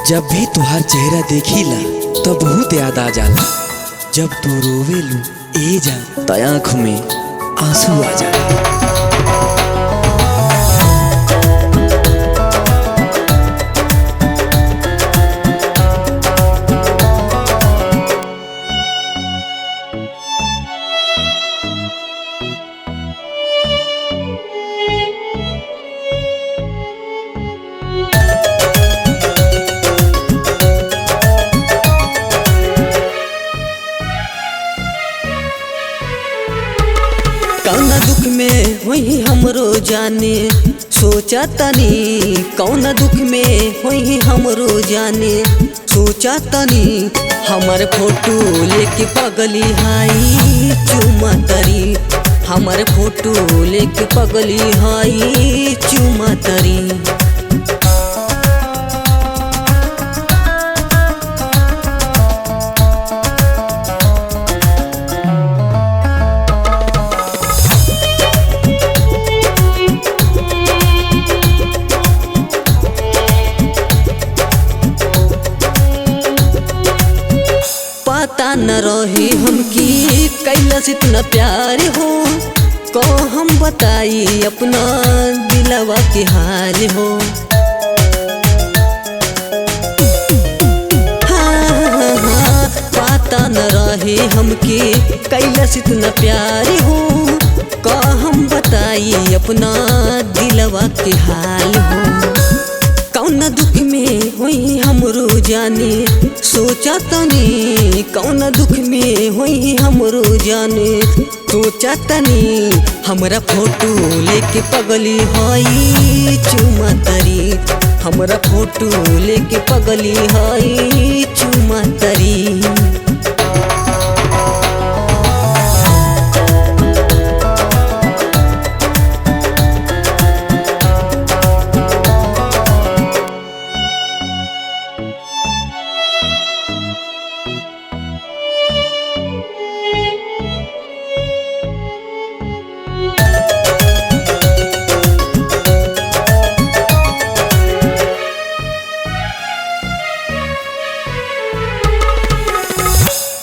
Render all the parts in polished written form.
जब भी तुहार चेहरा देखिला तो बहुत याद आ जाला। जब तू रोवेलू ए जा त आँख में आंसू आ जाला। कौना दुख में होई हमरो जाने सोचा तनी, कौना दुख में होई हमरो जाने सोचा तनी। हमर फोटो लेके पगली हाई चुमा तरी, हमर फोटो लेके पगली हाई चुमा तरी। पता न रही हमकी कैलस इतना प्यार हो, को हम बताई अपना दिलवा के हाल हो। हाँ, पता न रही हमकी कैलस इतना प्यार हो, को हम बताई अपना दिलवा के हाल हो। कौना दुख में होई हमरो जाने सोचा तनी, कौना दुख में होई हमरो जाने सोचा तनी। हमरा फोटो लेके पगली हाई चुमा तरी, हमरा फोटो लेके पगली हाई चुमा तरी।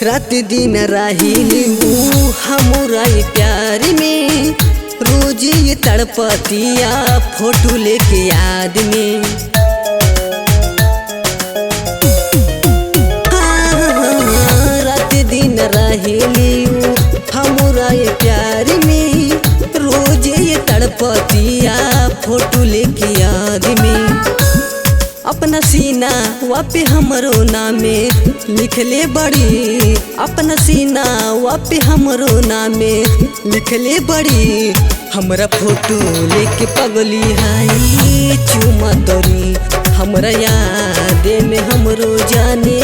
रात दिन राहिली हमरा प्यार में, रोज ये तड़पतिया फोटो लेके याद में। रात दिन राहिली हमरा प्यार में, रोज ये तड़पतिया फोटो लेके याद में। अपना सीना वापे हमरो नामे लिखले बड़ी, अपना सीना वापे हमरो नामे लिखले बड़ी। हमरा फोटो लेके पगली हाई चुमा तरी, हमरा याद में हमरो जाने